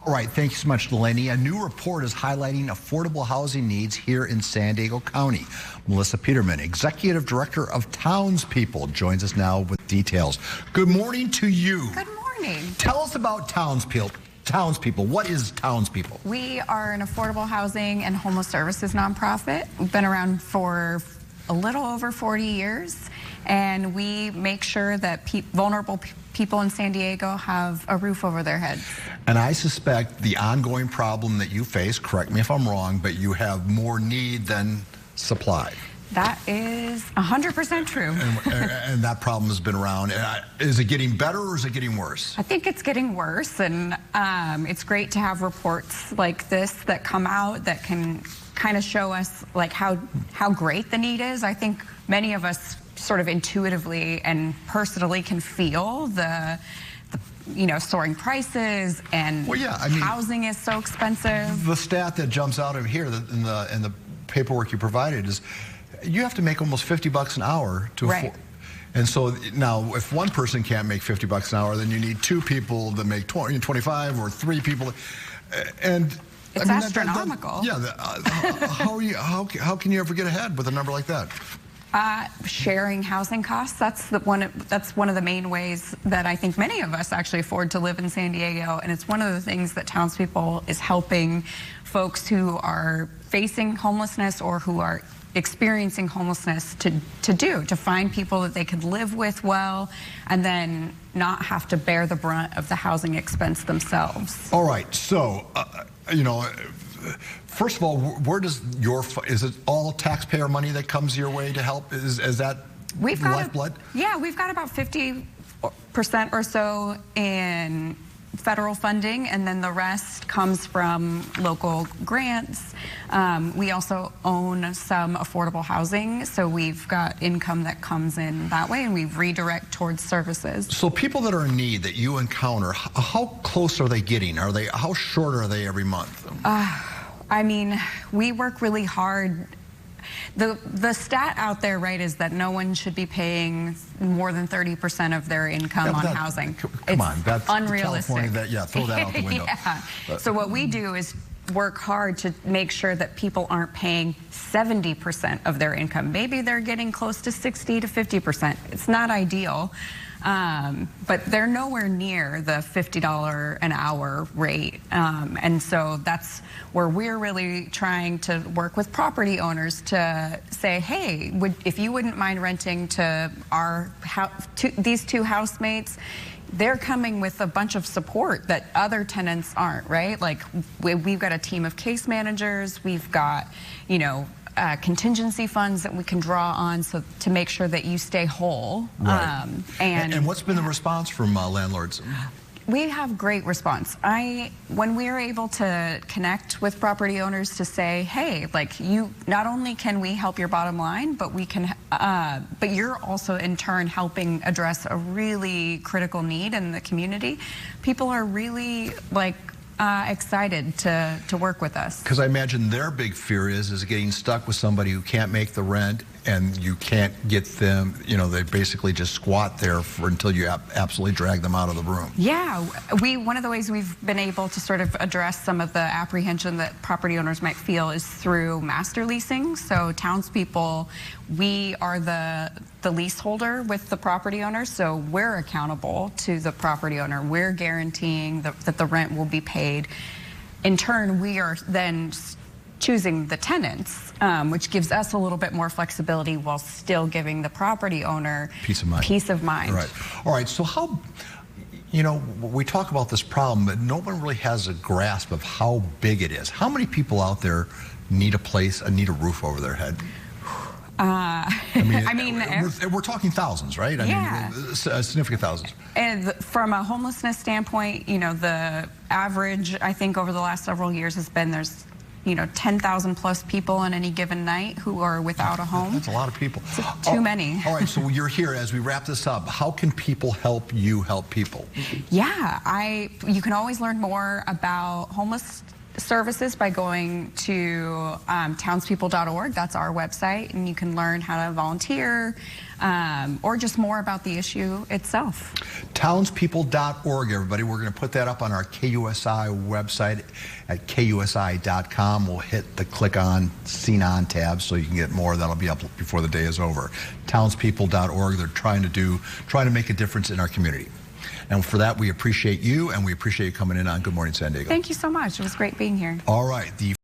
All right, thank you so much, Delaney. A new report is highlighting affordable housing needs here in San Diego County. Melissa Peterman, Executive Director of Townspeople, joins us now with details. Good morning to you. Good morning. Tell us about Townspeople. What is Townspeople? We are an affordable housing and homeless services nonprofit. We've been around for a little over 40 years, and we make sure that vulnerable people in San Diego have a roof over their heads. And I suspect the ongoing problem that you face, correct me if I'm wrong, but you have more need than supply. That is 100% true. And that problem has been around. Is it getting better or is it getting worse? I think it's getting worse, and it's great to have reports like this that come out that can kind of show us like how great the need is. I think many of us sort of intuitively and personally can feel the soaring prices, and housing is so expensive. The stat that jumps out of here in the paperwork you provided is you have to make almost $50 an hour to afford. And so now if one person can't make $50 an hour, then you need two people that make 25 or three people. And it's astronomical. How can you ever get ahead with a number like that? Sharing housing costs, that's one of the main ways that I think many of us actually afford to live in San Diego, and it's one of the things that Townspeople is helping folks who are facing homelessness or who are experiencing homelessness to find people that they could live with well, and then not have to bear the brunt of the housing expense themselves. All right, so first of all, where does is it all taxpayer money that comes your way to help? Is that lifeblood? We've got about 50% or so in federal funding, and then the rest comes from local grants. We also own some affordable housing, so we've got income that comes in that way, and we redirect towards services. So people that are in need that you encounter, how close are they getting? How short are they every month? I mean, we work really hard. The stat out there, right, is that no one should be paying more than 30% of their income on housing. Come on, that's unrealistic. Throw that out the window. So what we do is work hard to make sure that people aren't paying 70% of their income. Maybe they're getting close to 60 to 50%. It's not ideal. But they're nowhere near the $50 an hour rate. And so that's where we're really trying to work with property owners to say, hey, if you wouldn't mind renting to these two housemates, they're coming with a bunch of support that other tenants aren't, right? Like we've got a team of case managers, we've got, contingency funds that we can draw on to make sure that you stay whole. Right. And what's been the response from landlords? We have great response. When we're able to connect with property owners to say, hey, not only can we help your bottom line, but but you're also in turn helping address a really critical need in the community. People are really excited to work with us. Because I imagine their big fear is getting stuck with somebody who can't make the rent, and you can't get them, they basically just squat there until you absolutely drag them out of the room. Yeah, one of the ways we've been able to sort of address some of the apprehension that property owners might feel is through master leasing. So Townspeople, we are the leaseholder with the property owner, so we're accountable to the property owner. We're guaranteeing that the rent will be paid. In turn, we are then choosing the tenants, which gives us a little bit more flexibility while still giving the property owner peace of mind. Right. All right. So how, we talk about this problem, but no one really has a grasp of how big it is. How many people out there need need a roof over their head? We're talking thousands, right? I mean, significant thousands. And from a homelessness standpoint, the average, I think, over the last several years has been there's 10,000 plus people on any given night who are without a home. That's a lot of people. Too many. All right, so you're here as we wrap this up. How can people help you help people? Yeah, you can always learn more about services by going to townspeople.org. That's our website, and you can learn how to volunteer or just more about the issue itself. Townspeople.org, everybody. We're going to put that up on our KUSI website at KUSI.com. We'll hit the click on, seen on tab so you can get more. That'll be up before the day is over. Townspeople.org. They're trying to make a difference in our community. And for that, we appreciate you, and we appreciate you coming in on Good Morning San Diego. Thank you so much. It was great being here. All right.